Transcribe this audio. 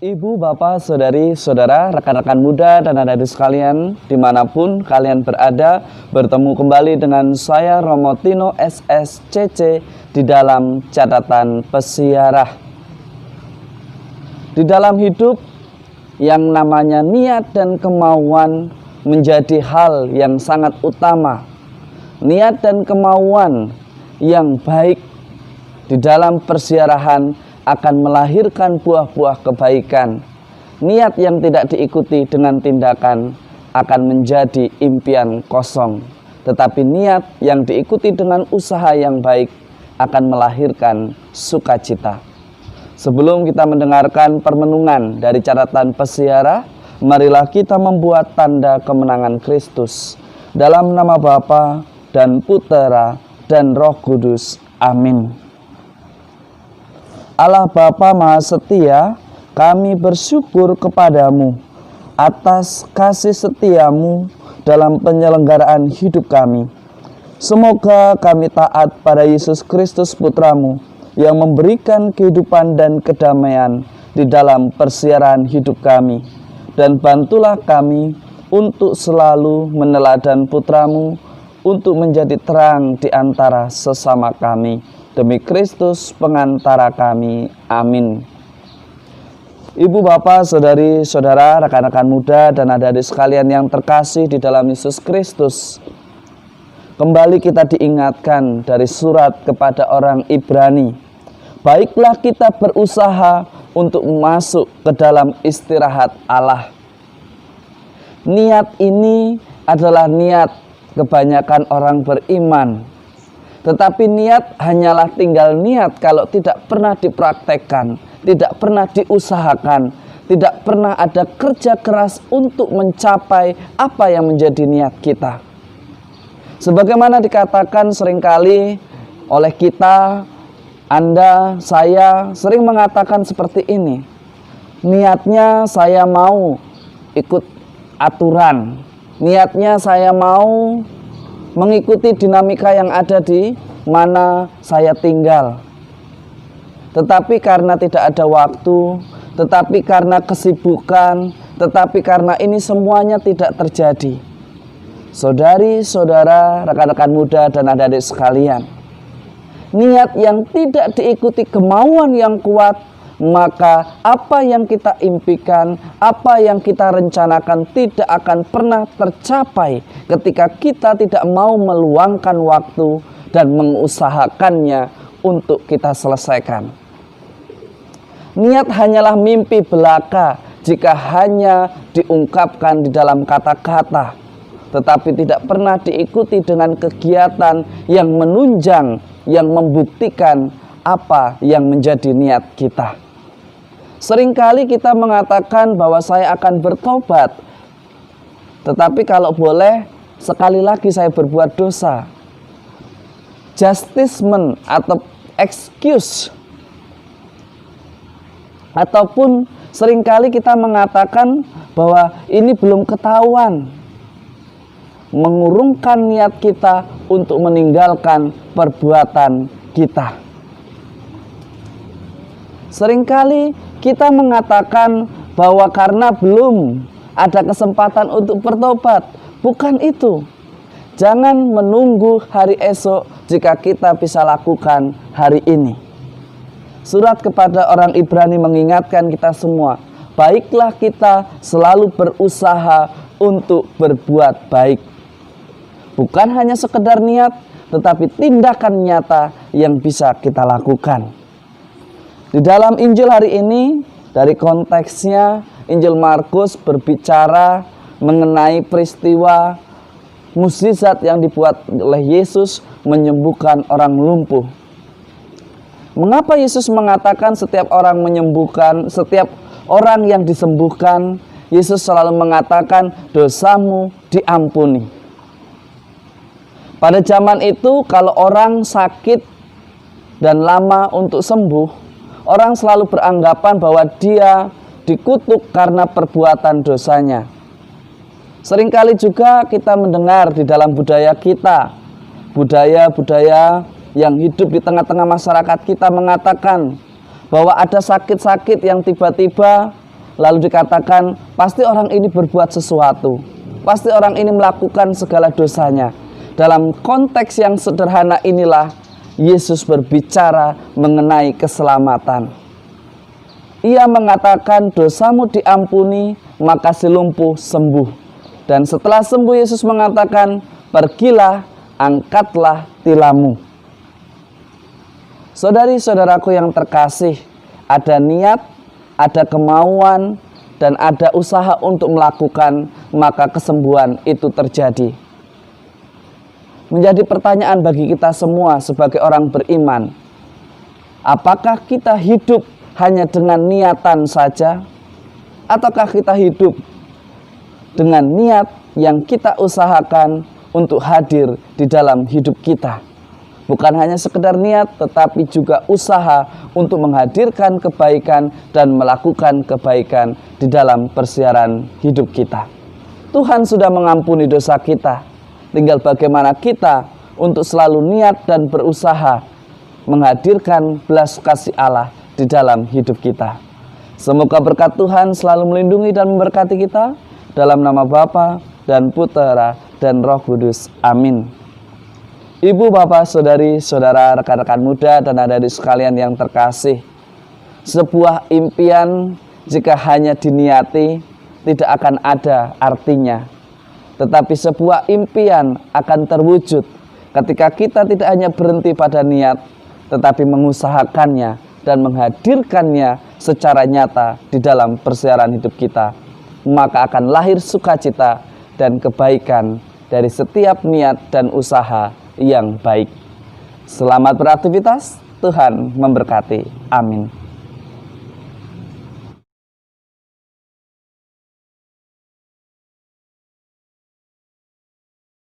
Ibu, bapak, saudari, saudara, rekan-rekan muda dan adik-adik sekalian, dimanapun kalian berada, bertemu kembali dengan saya Romo Tino SSCC di dalam catatan pesiarah. Di dalam hidup, yang namanya niat dan kemauan menjadi hal yang sangat utama. Niat dan kemauan yang baik di dalam persiarahan akan melahirkan buah-buah kebaikan. Niat yang tidak diikuti dengan tindakan akan menjadi impian kosong. Tetapi niat yang diikuti dengan usaha yang baik akan melahirkan sukacita. Sebelum kita mendengarkan permenungan dari catatan pesiarah, marilah kita membuat tanda kemenangan Kristus. Dalam nama Bapa dan Putera dan Roh Kudus. Amin. Allah Bapa Maha Setia, kami bersyukur kepadamu atas kasih setiamu dalam penyelenggaraan hidup kami. Semoga kami taat pada Yesus Kristus Putramu yang memberikan kehidupan dan kedamaian di dalam persiaran hidup kami. Dan bantulah kami untuk selalu meneladan Putramu untuk menjadi terang di antara sesama kami. Demi Kristus pengantara kami. Amin. Ibu, bapak, saudari, saudara, rekan-rekan muda dan adik-adik sekalian yang terkasih di dalam Yesus Kristus, kembali kita diingatkan dari surat kepada orang Ibrani. Baiklah kita berusaha untuk masuk ke dalam istirahat Allah. Niat ini adalah niat kebanyakan orang beriman. Tetapi niat hanyalah tinggal niat kalau tidak pernah dipraktekkan, tidak pernah diusahakan, tidak pernah ada kerja keras untuk mencapai apa yang menjadi niat kita. Sebagaimana dikatakan seringkali oleh kita, Anda, saya sering mengatakan seperti ini. Niatnya saya mau ikut aturan. Niatnya saya mau mengikuti dinamika yang ada di mana saya tinggal. Tetapi karena tidak ada waktu, tetapi karena kesibukan, tetapi karena ini semuanya tidak terjadi. Saudari, saudara, rekan-rekan muda dan adik-adik sekalian, niat yang tidak diikuti kemauan yang kuat, maka apa yang kita impikan, apa yang kita rencanakan tidak akan pernah tercapai ketika kita tidak mau meluangkan waktu dan mengusahakannya untuk kita selesaikan. Niat hanyalah mimpi belaka jika hanya diungkapkan di dalam kata-kata, tetapi tidak pernah diikuti dengan kegiatan yang menunjang, yang membuktikan apa yang menjadi niat kita. Seringkali kita mengatakan bahwa saya akan bertobat, tetapi kalau boleh sekali lagi saya berbuat dosa. Justisment atau excuse, ataupun seringkali kita mengatakan bahwa ini belum ketahuan, mengurungkan niat kita untuk meninggalkan perbuatan kita. Seringkali kita mengatakan bahwa karena belum ada kesempatan untuk bertobat. Bukan itu. Jangan menunggu hari esok jika kita bisa lakukan hari ini. Surat kepada orang Ibrani mengingatkan kita semua, baiklah kita selalu berusaha untuk berbuat baik. Bukan hanya sekedar niat, tetapi tindakan nyata yang bisa kita lakukan. Di dalam Injil hari ini, dari konteksnya, Injil Markus berbicara mengenai peristiwa mukjizat yang dibuat oleh Yesus menyembuhkan orang lumpuh. Mengapa Yesus mengatakan setiap orang menyembuhkan, setiap orang yang disembuhkan, Yesus selalu mengatakan dosamu diampuni. Pada zaman itu kalau orang sakit dan lama untuk sembuh, orang selalu beranggapan bahwa dia dikutuk karena perbuatan dosanya. Seringkali juga kita mendengar di dalam budaya kita, budaya-budaya yang hidup di tengah-tengah masyarakat kita mengatakan bahwa ada sakit-sakit yang tiba-tiba lalu dikatakan pasti orang ini berbuat sesuatu, pasti orang ini melakukan segala dosanya. Dalam konteks yang sederhana inilah Yesus berbicara mengenai keselamatan. Ia mengatakan dosamu diampuni, maka si lumpuh sembuh. Dan setelah sembuh Yesus mengatakan, pergilah, angkatlah tilammu. Saudari-saudaraku yang terkasih, ada niat, ada kemauan, dan ada usaha untuk melakukan, maka kesembuhan itu terjadi. Menjadi pertanyaan bagi kita semua sebagai orang beriman, apakah kita hidup hanya dengan niatan saja, ataukah kita hidup dengan niat yang kita usahakan untuk hadir di dalam hidup kita? Bukan hanya sekedar niat, tetapi juga usaha untuk menghadirkan kebaikan dan melakukan kebaikan di dalam persiaran hidup kita. Tuhan sudah mengampuni dosa kita. Tinggal bagaimana kita untuk selalu niat dan berusaha menghadirkan belas kasih Allah di dalam hidup kita. Semoga berkat Tuhan selalu melindungi dan memberkati kita. Dalam nama Bapa dan Putera dan Roh Kudus. Amin. Ibu, bapak, saudari, saudara, rekan-rekan muda, dan adik-adik sekalian yang terkasih, sebuah impian jika hanya diniati tidak akan ada artinya. Tetapi sebuah impian akan terwujud ketika kita tidak hanya berhenti pada niat, tetapi mengusahakannya dan menghadirkannya secara nyata di dalam persiaran hidup kita. Maka akan lahir sukacita dan kebaikan dari setiap niat dan usaha yang baik. Selamat beraktivitas, Tuhan memberkati. Amin.